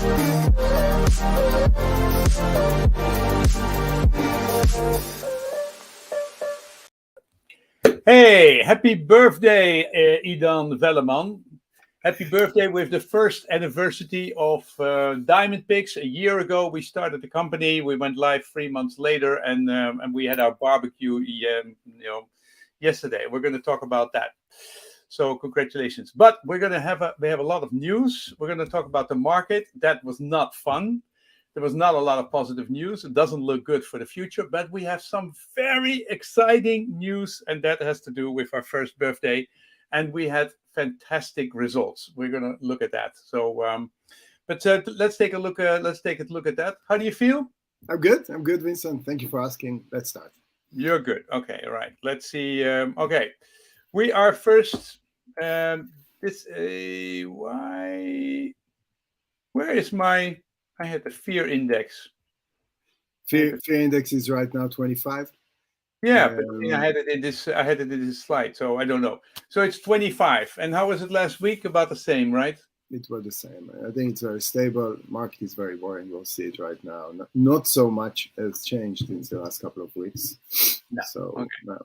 Hey, happy birthday, Idan Velleman. Happy birthday with the first anniversary of Diamond Pigs. A year ago, we started the company. We went live 3 months later, and we had our barbecue, yesterday. We're going to talk about that. So congratulations. But we have a lot of news. We're going to talk about the market. That was not fun. There was not a lot of positive news. It doesn't look good for the future, but we have some very exciting news, and that has to do with our first birthday. And we had fantastic results. We're going to look at that. So, let's take a look. Let's take a look at that. How do you feel? I'm good, Vincent. Thank you for asking. Let's start. You're good. Okay, all right. Let's see. Okay, we are first. Where is my? I had the fear index. Fear index is right now 25. Yeah, but I had it in this. I had it in this slide, so I don't know. So it's 25. And how was it last week? About the same, right? It was the same. I think it's very stable. Market is very boring. We'll see it right now. Not so much has changed in the last couple of weeks. No. So, okay. No.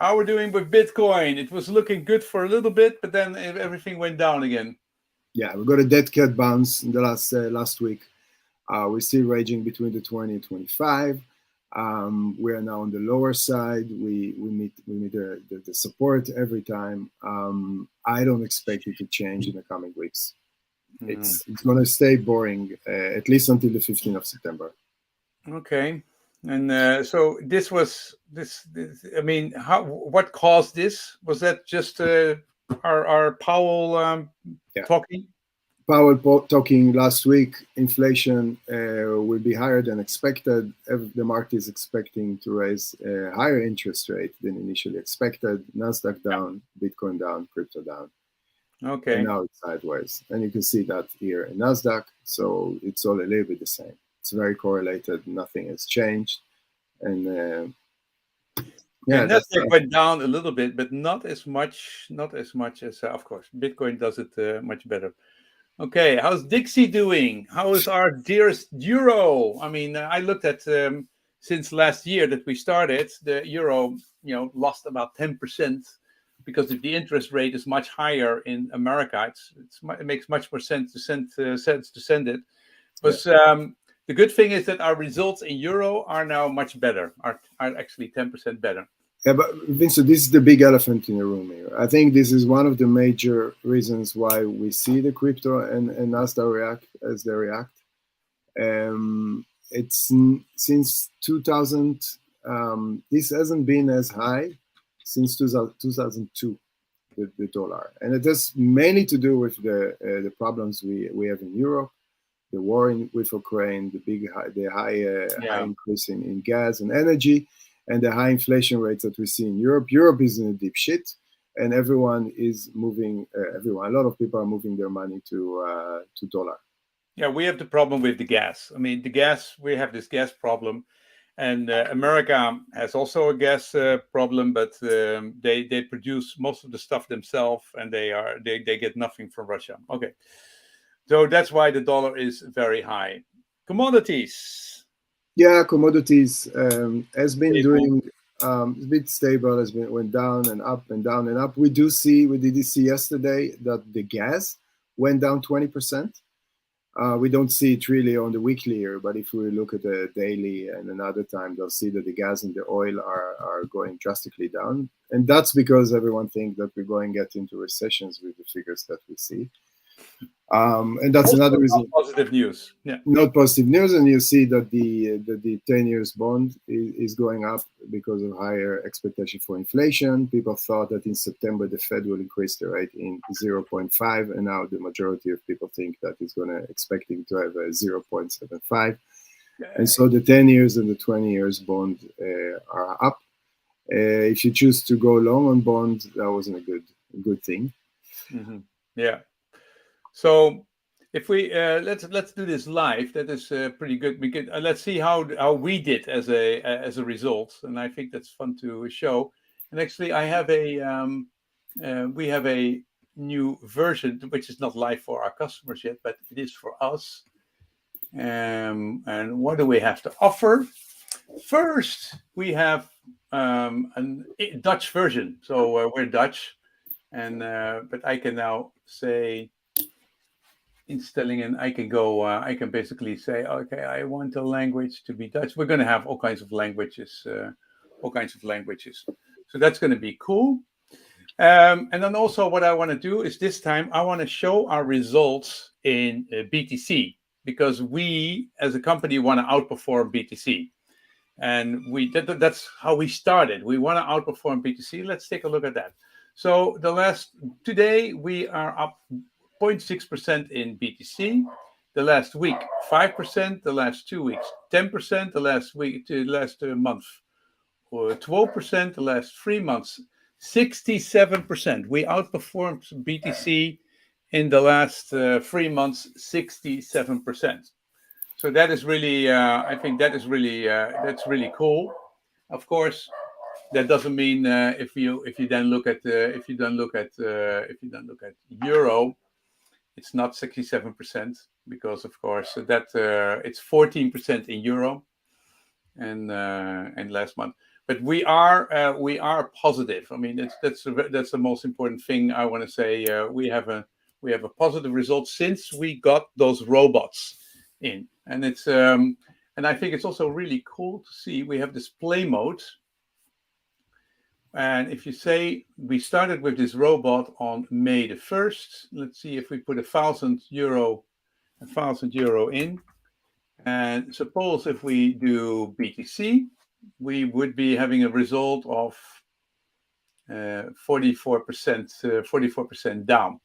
How we're doing with Bitcoin? It was looking good for a little bit, but then everything went down again. Yeah, we got a dead cat bounce in the last week. We're still ranging between the 20 and 25. We are now on the lower side. We meet the support every time. I don't expect it to change in the coming weeks. It's going to stay boring at least until the 15th of September. Okay, and so this. I mean, what caused this? Was that just our Powell talking? Powell talking last week, inflation will be higher than expected. The market is expecting to raise a higher interest rate than initially expected. Nasdaq down, Bitcoin down, crypto down. Okay. And now it's sideways. And you can see that here in Nasdaq. So it's all a little bit the same. It's very correlated. Nothing has changed. And Nasdaq went down a little bit, but not as much as, of course, Bitcoin does it much better. Okay, how's Dixie doing? How is our dearest euro? I mean, I looked at since last year that we started, the euro, lost about 10% because if the interest rate is much higher in America, it makes much more sense to send it. But the good thing is that our results in euro are now much better, are actually 10% better. Yeah, but Vincent, this is the big elephant in the room here. I think this is one of the major reasons why we see the crypto and Nasdaq react as they react. It's since 2000. This hasn't been as high since 2002, the dollar, and it has mainly to do with the problems we have in Europe, the war with Ukraine, the high increase in gas and energy. And the high inflation rates that we see in Europe. Europe is in a deep shit, and everyone is moving. A lot of people are moving their money to dollar. Yeah, we have the problem with the gas. I mean, we have this gas problem, and America has also a gas problem, but they produce most of the stuff themselves, and they get nothing from Russia. Okay, so that's why the dollar is very high. Commodities. Yeah, commodities has been doing a bit stable. Went down and up and down and up. We did see yesterday that the gas went down 20%. We don't see it really on the weekly here, but if we look at the daily and another time, they'll see that the gas and the oil are going drastically down, and that's because everyone thinks that we're going to get into recessions with the figures that we see. And that's also another reason. Positive news. Yeah. Not positive news, and you see that the 10 years bond is going up because of higher expectation for inflation. People thought that in September the Fed will increase the rate in 0.5, and now the majority of people think that it's expecting to have a 0.75. And so the 10 years and the 20 years bond are up. If you choose to go long on bond, that wasn't a good thing. Mm-hmm. Yeah. So if we let's do this live, that is pretty good. We can let's see how we did as a result, and I think that's fun to show. And actually, I have we have a new version, which is not live for our customers yet, but it is for us. And what do we have to offer? First, we have a Dutch version. So we're Dutch, and but I can now say installing, and I can go. I can basically say, okay, I want the language to be Dutch. We're going to have all kinds of languages, So that's going to be cool. And then also, what I want to do is this time I want to show our results in BTC, because we as a company want to outperform BTC. And that's how we started. We want to outperform BTC. Let's take a look at that. So today we are up 0.6% in BTC. The last week, 5%. The last 2 weeks, 10%. The last month, 12%. The last 3 months, 67%. We outperformed BTC in the last 3 months, 67%. So that is really, I think that's really cool. Of course, that doesn't mean if you then look at euro, it's not 67%, because of course that it's 14% in euro, and last month. But we are positive. I mean, that's the most important thing I want to say. We have a positive result since we got those robots in, and it's and I think it's also really cool to see we have this play mode. And if you say we started with this robot on May the 1st, let's see if we put €1,000 in, and suppose if we do BTC, we would be having a result of 44% down.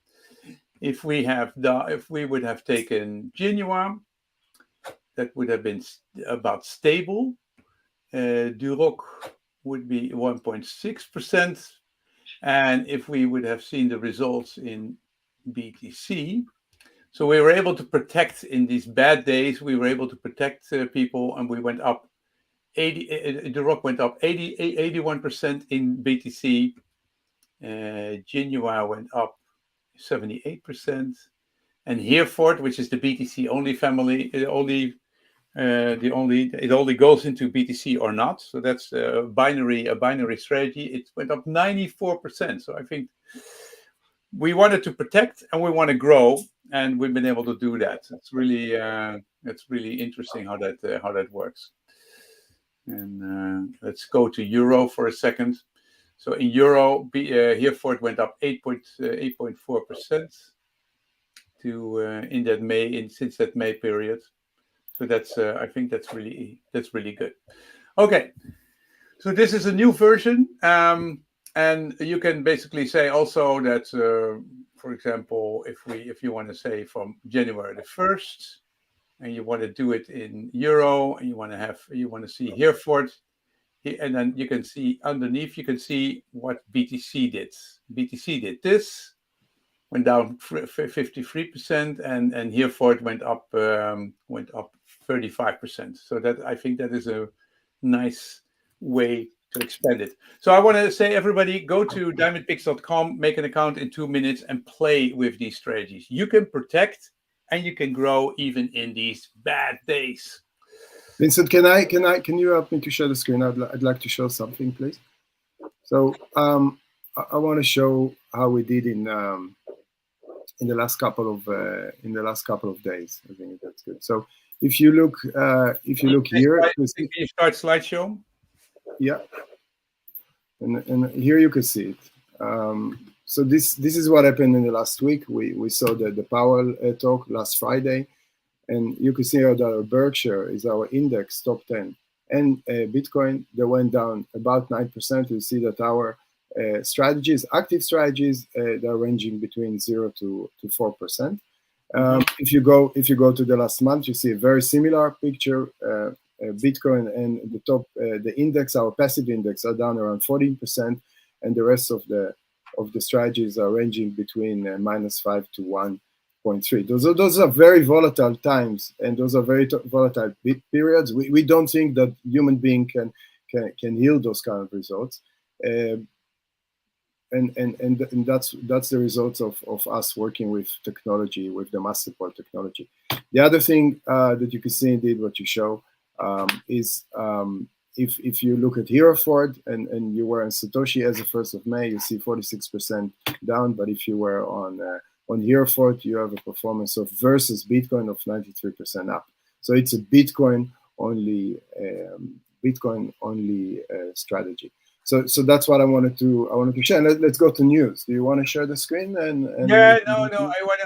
If we would have taken Genoa, that would have been about stable. Duroc would be 1.6%. And if we would have seen the results in BTC, so we were able to protect in these bad days, we were able to protect people, and we went up Duroc went up 81% in BTC. Genoa went up 78%. And Hereford, which is the BTC only family, it only goes into BTC or not. So that's a binary strategy. It went up 94%. So I think we wanted to protect and we want to grow, and we've been able to do that. It's really interesting how that works. And let's go to euro for a second. So in euro, Hereford went up 8.4% since that May period. So that's I think that's really good. Okay, so this is a new version, and you can basically say also that, for example, if you want to say from January the 1st, and you want to do it in euro, and you want to see Hereford, and then you can see underneath, you can see what BTC did. BTC did this, went down 53%, and Hereford went up 35%. So that, I think that is a nice way to expand it. So I want to say, everybody, go to diamondpigs.com, make an account in 2 minutes, and play with these strategies. You can protect and you can grow even in these bad days. Vincent, can you help me to share the screen? I'd like to show something, please. So I want to show how we did in the last couple of days. I think that's good. So if you look here, can you start slideshow? Yeah, and here you can see it. So this is what happened in the last week. We saw the Powell talk last Friday, and you can see that our Berkshire is our index top 10, and Bitcoin, they went down about 9%. You see that our active strategies, they're ranging between 0 to 4%. If you go to the last month, you see a very similar picture. Bitcoin and the index, our passive index, are down around 14%, and the rest of the strategies are ranging between -5 to 1.3. Those are very volatile times, and those are very volatile periods. We don't think that human being can yield those kind of results. and that's the result of us working with technology, with the Masterport technology. The other thing that you can see indeed what you show is if you look at Hereford and you were on Satoshi as of 1st of May, you see 46% down. But if you were on Hereford, you have a performance of versus Bitcoin of 93% up. So it's a Bitcoin only strategy. So that's what I wanted to share. Let's go to news. Do you want to share the screen? Yeah, no.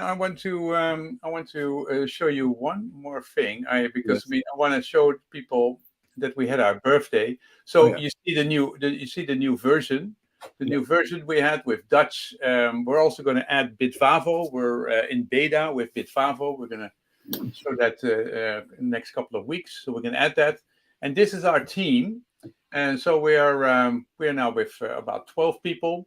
I want to show you one more thing. Because Yes. I want to show people that we had our birthday. So you see the new version. The new version we had with Dutch. We're also going to add Bitvavo. We're in beta with Bitvavo. We're going to show that in the next couple of weeks. So we're going to add that. And this is our team. And so we are now with about 12 people.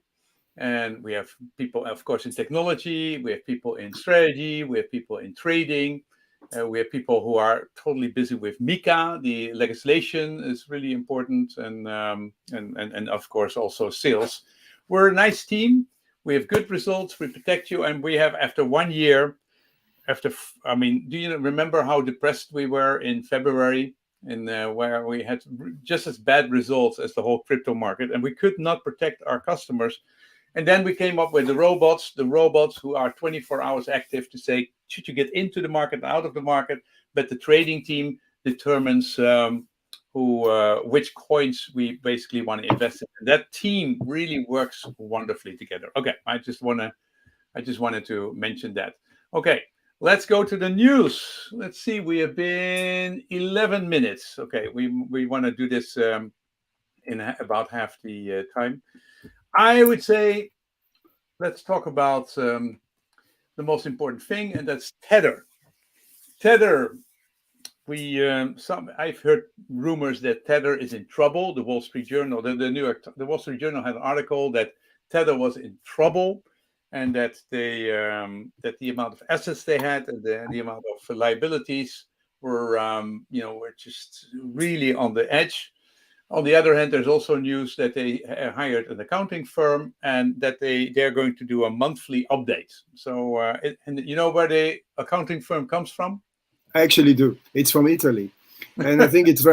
And we have people, of course, in technology. We have people in strategy. We have people in trading. We have people who are totally busy with MiCA. The legislation is really important, and of course also sales. We're a nice team. We have good results. We protect you, and we have after 1 year. Do you remember how depressed we were in February? Where we had just as bad results as the whole crypto market, and we could not protect our customers. And then we came up with the robots who are 24 hours active to say, should you get into the market, out of the market? But the trading team determines which coins we basically want to invest in. And that team really works wonderfully together. Okay, I just wanted to mention that. Okay, let's go to the news. Let's see, we have been 11 minutes. Okay, we want to do this in about half the time. I would say, let's talk about the most important thing, and that's Tether. Tether. I've heard rumors that Tether is in trouble. The Wall Street Journal, the Wall Street Journal had an article that Tether was in trouble, and that the amount of assets they had and the amount of liabilities were just really on the edge. On the other hand, there's also news that they hired an accounting firm and that they're going to do a monthly update. So, and you know where the accounting firm comes from? I actually do. It's from Italy, and I think it's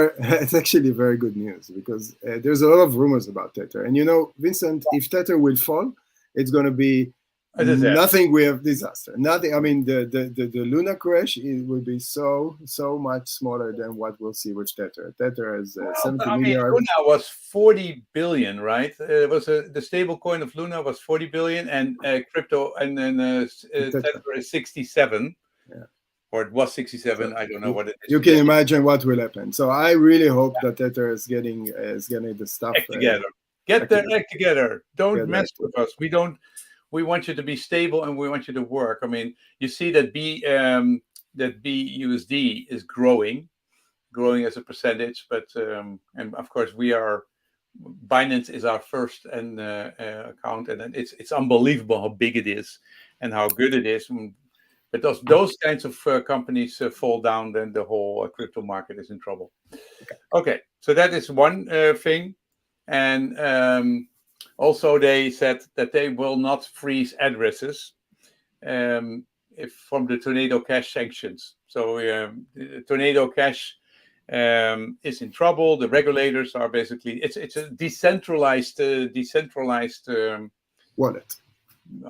actually very good news because there's a lot of rumors about Tether. And Vincent, if Tether will fall, it's going to be nothing. We have disaster. Nothing. I mean, the Luna crash will be so much smaller than what we'll see with Tether. Tether has 70 million. Luna was 40 billion, right? It was the stable coin of Luna was 40 billion, and crypto, and then Tether is 67. Yeah. Or it was 67. So I don't know what it is. You can imagine what will happen. So I really hope that Tether is getting the stuff together. Get their act together. Don't mess with us. We want you to be stable, and we want you to work. I mean, you see that BUSD is growing as a percentage, but and of course Binance is our first account, and it's unbelievable how big it is and how good it is. But those kinds of companies fall down, then the whole crypto market is in trouble. Okay, so that is one thing. And also they said that they will not freeze addresses from the Tornado Cash sanctions. So Tornado Cash is in trouble. The regulators are basically, it's a decentralized wallet.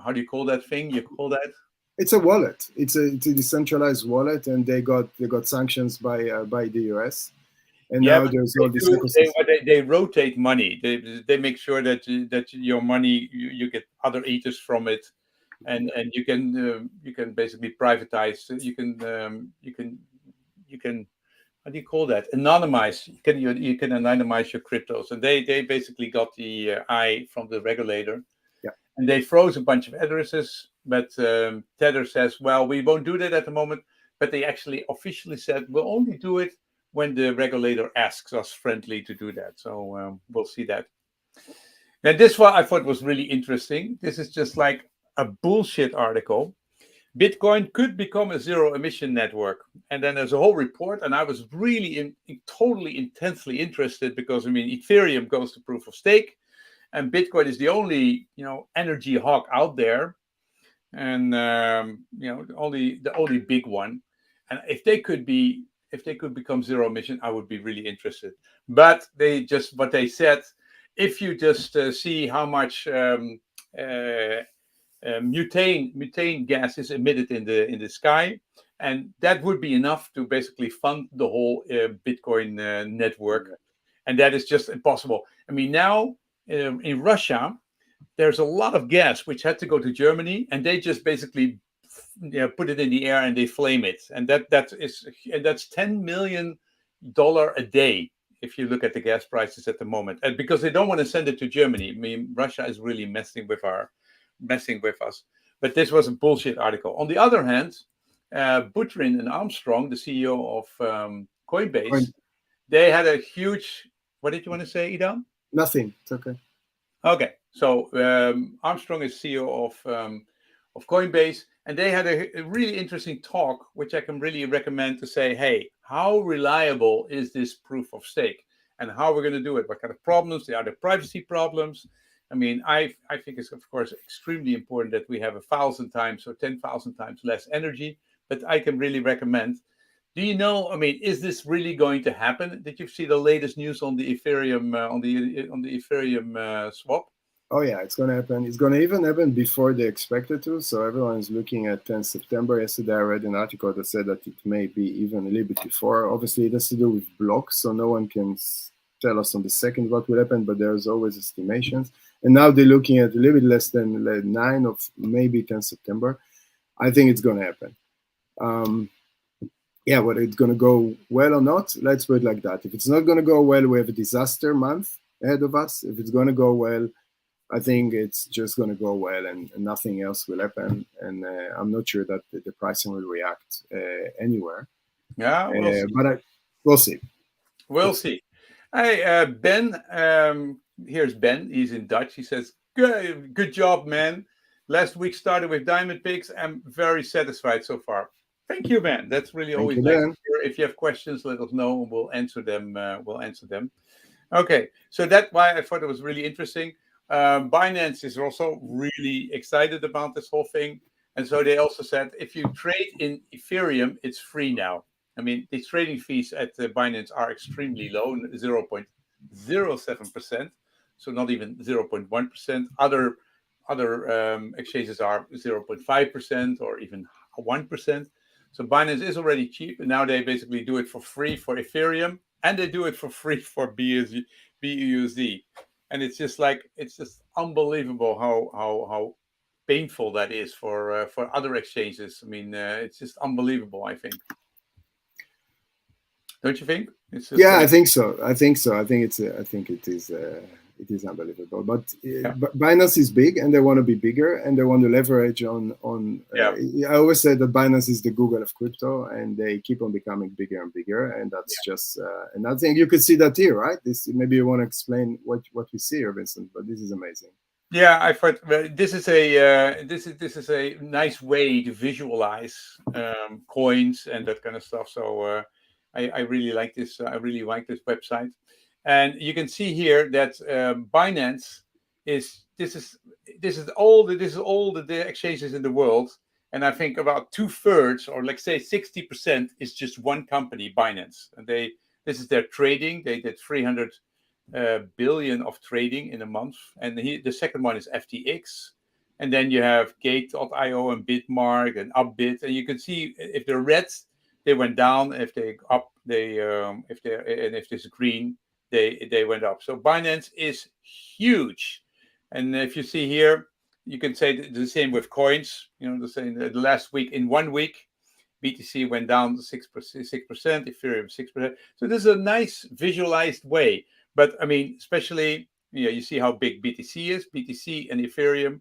How do you call that thing? You call that? It's a wallet. It's a decentralized wallet, and they got sanctions by the US. And now there's all this ecosystem. They rotate money. They make sure that your money you get other eaters from it, and you can basically privatize. You can how do you call that? Anonymize. You can anonymize your cryptos, and they basically got the eye from the regulator. Yeah. And they froze a bunch of addresses. But Tether says, well, we won't do that at the moment. But they actually officially said, we'll only do it when the regulator asks us friendly to do that. So we'll see that. Now, this one I thought was really interesting. This is just like a bullshit article. Bitcoin could become a zero-emission network. And then there's a whole report. And I was really totally intensely interested because, Ethereum goes to proof of stake. and Bitcoin is the only energy hawk out there, and the only big one. And if they could become zero emission, I would be really interested. But what they said, if you just see how much methane gas is emitted in the sky, and that would be enough to basically fund the whole Bitcoin network, and that is just impossible. I mean, now in Russia, there's a lot of gas which had to go to Germany, and they just basically put it in the air and they flame it, and that's $10 million a day if you look at the gas prices at the moment, and because they don't want to send it to Germany. I mean, Russia is really messing with us. But this was a bullshit article. On the other hand, Buterin and Armstrong, the CEO of Coinbase, they had a huge. What did you want to say, Idan? Nothing. It's okay. Okay, so Armstrong is CEO of Coinbase, and they had a really interesting talk, which I can really recommend to say, hey, how reliable is this proof of stake, and how we're going to do it? What kind of problems? Are there privacy problems? I mean, I think it's, of course, extremely important that we have 1,000 times or 10,000 times less energy, but I can really recommend. Do you know, I mean, is this really going to happen? Did you see the latest news on the Ethereum, on the Ethereum swap? Oh yeah, it's going to happen. It's going to even happen before they expected to. So everyone's looking at 10 September. Yesterday I read an article that said that it may be even a little bit before. Obviously, it has to do with blocks, so no one can tell us on the second what will happen, but there's always estimations. And now they're looking at a little bit less than 9 of maybe 10 September. I think it's going to happen. Yeah, whether it's going to go well or not, let's put it like that. If it's not going to go well, we have a disaster month ahead of us. If it's going to go well, I think it's just going to go well, and nothing else will happen. And I'm not sure that the pricing will react anywhere. Yeah, we'll see. We'll see. Hey, Ben, here's Ben. He's in Dutch. He says, good job, man. Last week started with Diamond Pigs. I'm very satisfied so far. Thank you, Ben. That's really always nice to hear. If you have questions, let us know, and we'll answer them. Okay, so that's why I thought it was really interesting. Binance is also really excited about this whole thing, and so they also said if you trade in Ethereum, it's free now. I mean, the trading fees at Binance are extremely low, 0.07%, so not even 0.1%. Other exchanges are 0.5% or even 1%. So Binance is already cheap, and now they basically do it for free for Ethereum, and they do it for free for BUSD. And it's just unbelievable how painful that is for other exchanges. I mean, it's just unbelievable, I think. Don't you think? Yeah, I think so. I think it is unbelievable. But Binance is big, and they want to be bigger, and they want to leverage on. I always say that Binance is the Google of crypto, and they keep on becoming bigger and bigger, and that's just another thing. You could see that here, right? This maybe you want to explain what we see here, Vincent, but this is amazing. Yeah, I thought this is a nice way to visualize coins and that kind of stuff. So I really like this. I really like this website. And you can see here that Binance is all the exchanges in the world, and I think about 2/3, or let's say 60%, is just one company, Binance. And this is their trading. They did 300 billion of trading in a month, and the second one is FTX, and then you have Gate.io and Bitmark and Upbit, and you can see if they're red, they went down. If they up, if there's green, they went up. So Binance is huge, and if you see here, you can say the same with coins. You know, the same. The last week, in 1 week, BTC went down 6%, Ethereum 6%. So this is a nice visualized way. But I mean, especially, you see how big BTC is. BTC and Ethereum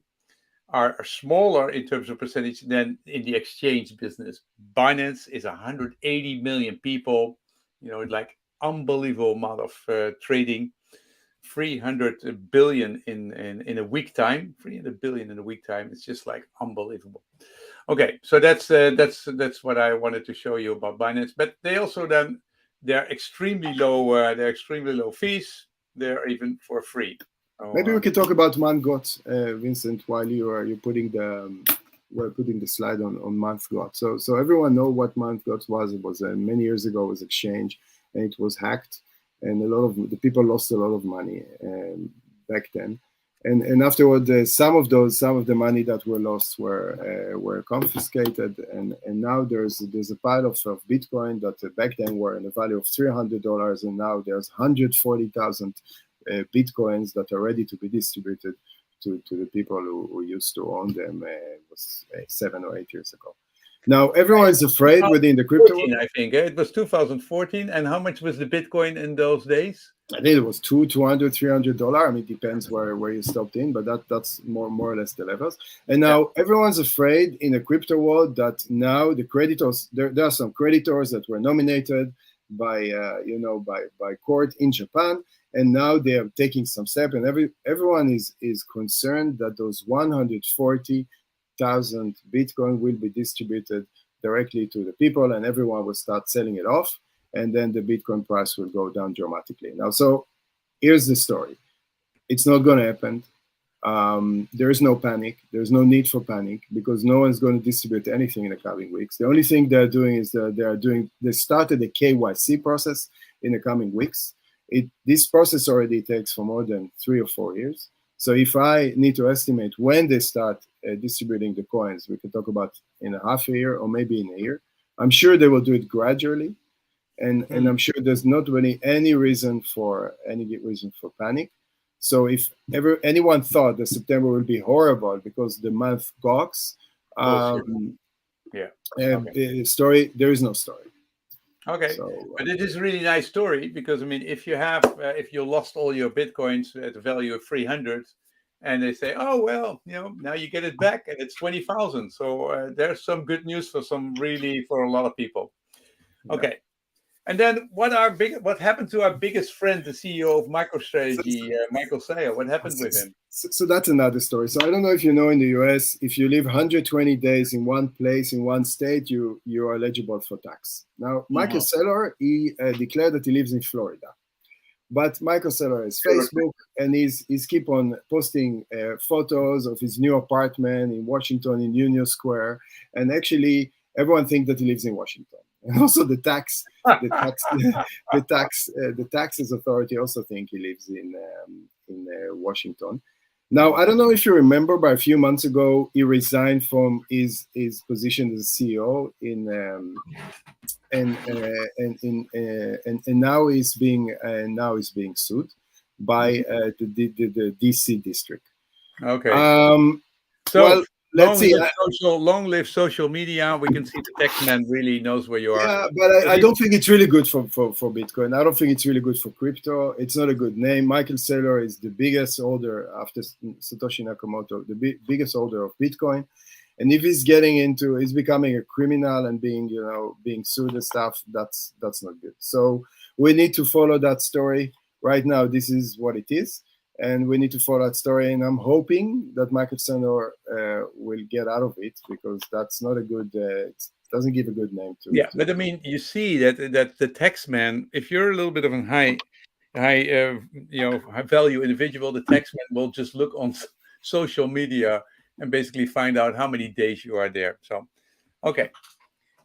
are smaller in terms of percentage than in the exchange business. Binance is 180 million people. Like unbelievable amount of trading. 300 billion in a week time. 300 billion in a week time. It's just like unbelievable. Okay, so that's what I wanted to show you about Binance. But they also they're extremely low. They're extremely low fees. They're even for free. Maybe we could talk about month got, Vincent, while you're putting the slide on month got. So everyone know what month got was. It was many years ago. It was exchange, and it was hacked, and a lot of the people lost a lot of money back then. And afterward, some of the money that were lost were confiscated, and now there's a pile of Bitcoin that back then were in the value of $300, and now there's 140,000 Bitcoins that are ready to be distributed to the people who used to own them. It was 7 or 8 years ago. Now everyone is afraid within the crypto world. I think it was 2014. And how much was the Bitcoin in those days? I think it was $200, $300. I mean, it depends where you stopped in, but that's more or less the levels. And now everyone's afraid in the crypto world that now the creditors, there are some creditors that were nominated by court in Japan, and now they are taking some steps, and everyone is concerned that those 140,000 Bitcoin will be distributed directly to the people, and everyone will start selling it off, and then the Bitcoin price will go down dramatically. Now, so here's the story. It's not going to happen. There is no panic. There's no need for panic because no one's going to distribute anything in the coming weeks. The only thing they're doing is they started a KYC process in the coming weeks. This process already takes for more than 3 or 4 years. So if I need to estimate when they start distributing the coins, we can talk about in a half a year or maybe in a year. I'm sure they will do it gradually, and I'm sure there's not really any reason for panic. So if anyone thought that September will be horrible because the month gogs, story, there is no story. Okay, so, but it is a really nice story because I mean, if you lost all your Bitcoins at the value of 300, and they say, oh well, now you get it back and it's 20,000. So there's some good news for a lot of people. Okay. Yeah. And then what happened to our biggest friend, the CEO of MicroStrategy, Michael Saylor? What happened with him? So that's another story. So I don't know if you know, in the US, if you live 120 days in one place, in one state, you are eligible for tax. Now, Michael Saylor, he declared that he lives in Florida. But Michael Saylor has Facebook, and he's keep on posting photos of his new apartment in Washington, in Union Square. And actually, everyone thinks that he lives in Washington. And also the taxes authority also think he lives in Washington. Now, I don't know if you remember, but a few months ago, he resigned from his position as CEO and now he's being sued by the DC district. Okay. Let's see. Long live social media. We can see the taxman really knows where you are. Yeah, but I don't think it's really good for Bitcoin. I don't think it's really good for crypto. It's not a good name. Michael Saylor is the biggest holder after Satoshi Nakamoto, the biggest holder of Bitcoin. And if he's becoming a criminal and being sued and stuff, that's not good. So we need to follow that story. Right now, this is what it is. And we need to follow that story, and I'm hoping that Michael Saylor will get out of it because that's not a good. It doesn't give a good name to. Yeah, but I mean, you see that the taxman, if you're a little bit of a high value individual, the taxman will just look on social media and basically find out how many days you are there. So, okay.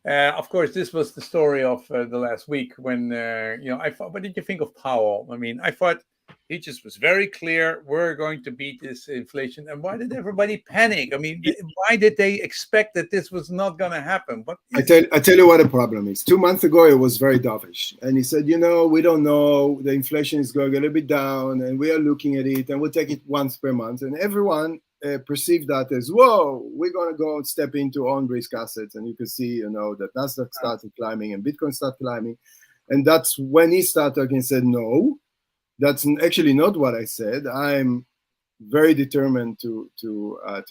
Of course, this was the story of the last week when I thought. What did you think of Powell? I mean, I thought. He just was very clear, we're going to beat this inflation. And why did everybody panic? I mean, why did they expect that this was not going to happen? I tell you what the problem is. 2 months ago, it was very dovish. And he said, we don't know. The inflation is going a little bit down, and we are looking at it, and we'll take it once per month. And everyone perceived that as, whoa, we're going to go and step into on-risk assets. And you can see, that Nasdaq started climbing and Bitcoin started climbing. And that's when he started talking and said, no. That's actually not what I said. I'm very determined to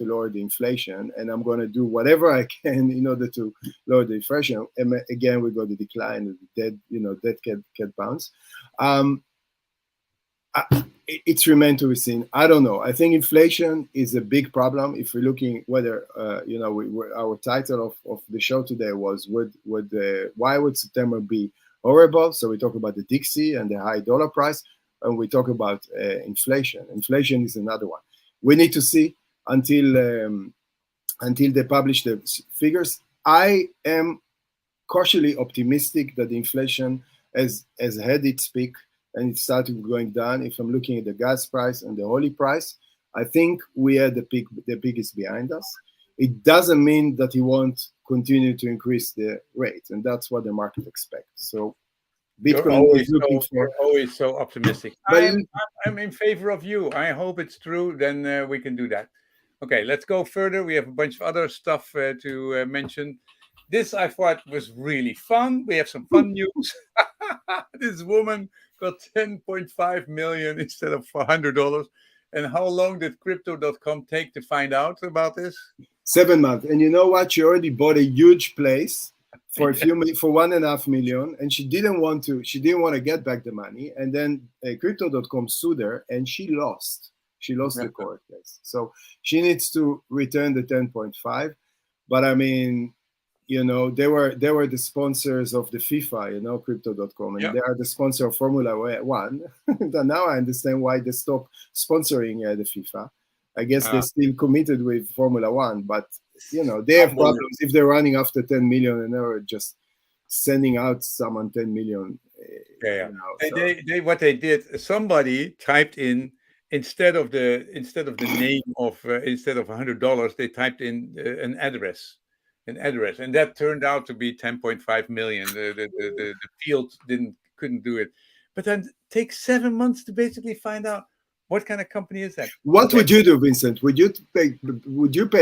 lower the inflation, and I'm going to do whatever I can in order to lower the inflation. And again, we got the decline, the dead cat bounce. It's remained to be seen. I don't know. I think inflation is a big problem. If we're looking whether our title of the show today was why would September be horrible? So we talk about the Dixie and the high dollar price. when we talk about inflation. Inflation is another one. We need to see until they publish the figures. I am cautiously optimistic that the inflation has had its peak and it started going down. If I'm looking at the gas price and the oil price, I think we had the peak is behind us. It doesn't mean that he won't continue to increase the rate, and that's what the market expects. So Bitcoin is looking for. You're always so optimistic. I'm in favor of you. I hope it's true. Then we can do that. Okay, let's go further. We have a bunch of other stuff to mention. This I thought was really fun. We have some fun news. This woman got 10.5 million instead of $100. And how long did Crypto.com take to find out about this? 7 months. And you know what? She already bought a huge place for for $1.5 million, and she didn't want to get back the money. And then Crypto.com sued her, and she lost. She lost the court case. So she needs to return the 10.5. But I mean, you know, they were the sponsors of the FIFA, Crypto.com, and they are the sponsor of Formula One. And now I understand why they stopped sponsoring the FIFA. I guess they're still committed with Formula One, but they have problems if they're running after 10 million and they're just sending out someone 10 million. What they did, somebody typed in instead of the name of instead of $100, they typed in an address, and that turned out to be 10.5 million. The field couldn't do it, but then it takes 7 months to basically find out. What kind of company is that? What would you do, Vincent? Would you pay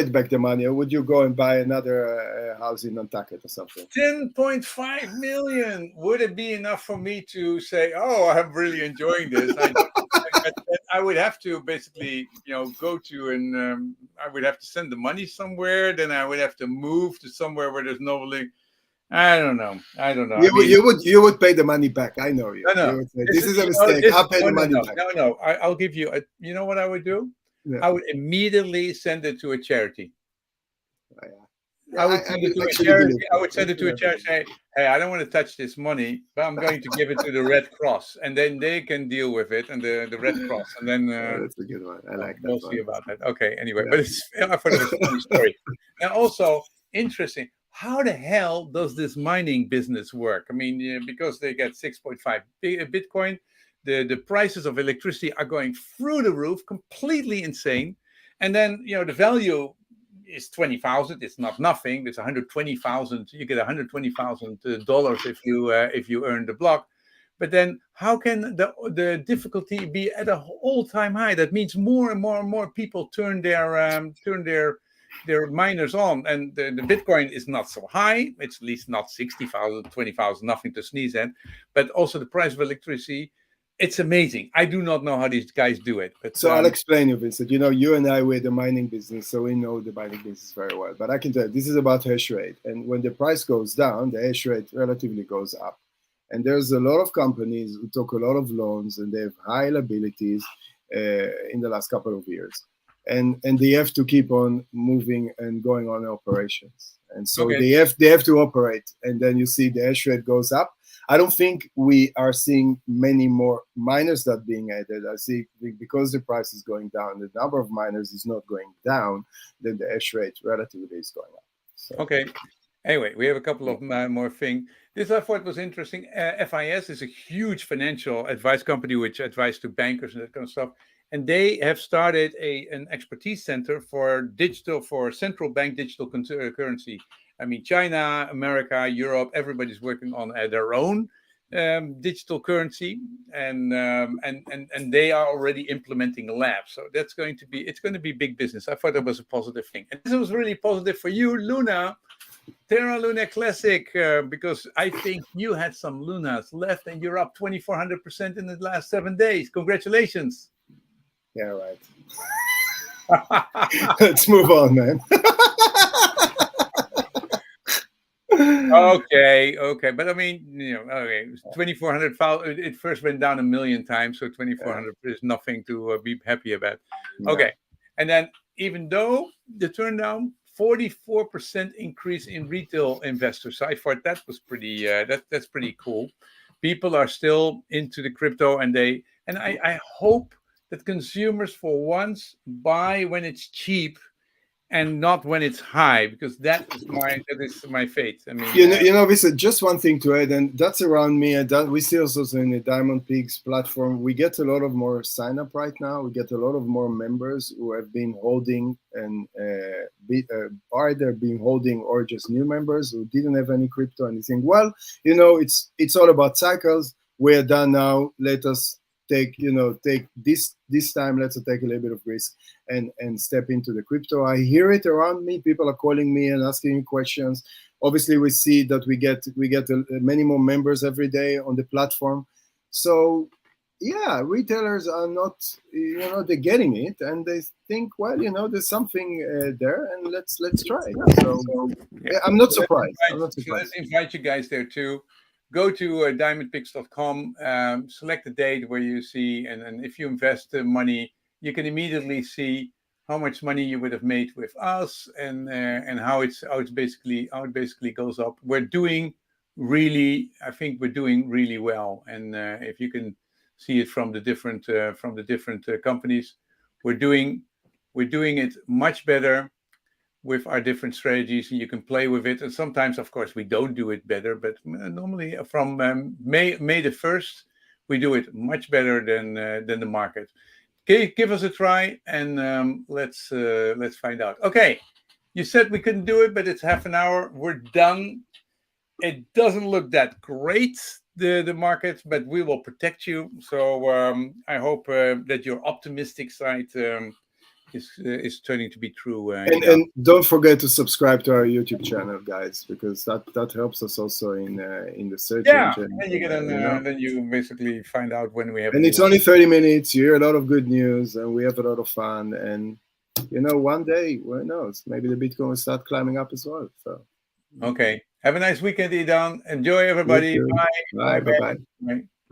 back the money, or would you go and buy another house in Nantucket or something? 10.5 million. Would it be enough for me to say, "Oh, I'm really enjoying this"? I would have to basically, go to and I would have to send the money somewhere. Then I would have to move to somewhere where there's no link. I don't know. You would pay the money back. I know you. No. You would say, this is a mistake. I'll pay the money back. No. I'll give you. You know what I would do? Yeah. I would immediately send it to a charity. I would send it to a charity. I would send it to a charity. Say, hey, I don't want to touch this money, but I'm going to give it to the Red Cross, and then they can deal with it, and the Red Cross, and then that's a good one. I like that. We'll see about that. Okay. Anyway, but I thought it was a funny story, and also interesting. How the hell does this mining business work? I mean, because they get 6.5 Bitcoin, the prices of electricity are going through the roof, completely insane. And then, the value is 20,000. It's not nothing. It's 120,000. You get $120,000 if you earn the block. But then, how can the difficulty be at an all-time high? That means more and more and more people turn their miners on, and the Bitcoin is not so high. It's at least not 60,000, 20,000, nothing to sneeze at. But also the price of electricity, it's amazing. I do not know how these guys do it. But so I'll explain you, Vincent. You and I were the mining business, so we know the mining business very well. But I can tell you, this is about hash rate. And when the price goes down, the hash rate relatively goes up. And there's a lot of companies who took a lot of loans, and they have high liabilities in the last couple of years. And they have to keep on moving and going on operations, and so they have to operate. And then you see the hash rate goes up. I don't think we are seeing many more miners that being added. I see because the price is going down, the number of miners is not going down. Then the hash rate relatively is going up. So. Okay. Anyway, we have a couple of more things. This I thought was interesting. FIS is a huge financial advice company which advises to bankers and that kind of stuff. And they have started an expertise center for central bank digital currency. I mean, China, America, Europe, everybody's working on their own digital currency, and they are already implementing labs. So it's going to be big business. I thought that was a positive thing, and this was really positive for you, Luna. Terra Luna Classic, because I think you had some Lunas left, and you're up 2,400% in the last 7 days. Congratulations! Yeah, right. Let's move on, man. Okay, but I mean, 2,400. It first went down 1 million times, so 2,400 is nothing to be happy about. Okay, and then even though the turn down, 44% increase in retail investors. So I thought that was pretty. That's pretty cool. People are still into the crypto, and they and I hope that consumers for once buy when it's cheap and not when it's high, because that is my fate. I mean, Listen, just one thing to add, and that's around me, and that we see also in the Diamond Pigs platform, we get a lot of more sign up right now. We get a lot of more members who have been holding and either been holding or just new members who didn't have any crypto, and you think, well, it's all about cycles. We're done now. Let us take this time. Let's take a little bit of risk and step into the crypto. I hear it around me. People are calling me and asking me questions. Obviously, we see that we get many more members every day on the platform. So yeah, retailers are not, they're getting it, and they think, well, there's something there, and let's try. So yeah, I'm not surprised. Let's invite you guys there too. Go to diamondpigs.com, select the date where you see, and if you invest the money, you can immediately see how much money you would have made with us, and how it basically goes up. I think we're doing really well, and if you can see it from the different companies, we're doing it much better with our different strategies, and you can play with it. And sometimes, of course, we don't do it better, but normally from May the 1st, we do it much better than the market. Okay, give us a try, and let's find out. Okay, you said we couldn't do it, but it's half an hour. We're done. It doesn't look that great, the market, but we will protect you. So I hope that your optimistic side is turning to be true. And don't forget to subscribe to our YouTube channel, guys, because that helps us also in the search engine. And you get then you basically find out when we have. And it's only 30 minutes. You hear a lot of good news, and we have a lot of fun. And one day, who knows? Maybe the Bitcoin will start climbing up as well. So okay, have a nice weekend, Idan. Enjoy, everybody. Bye. Bye.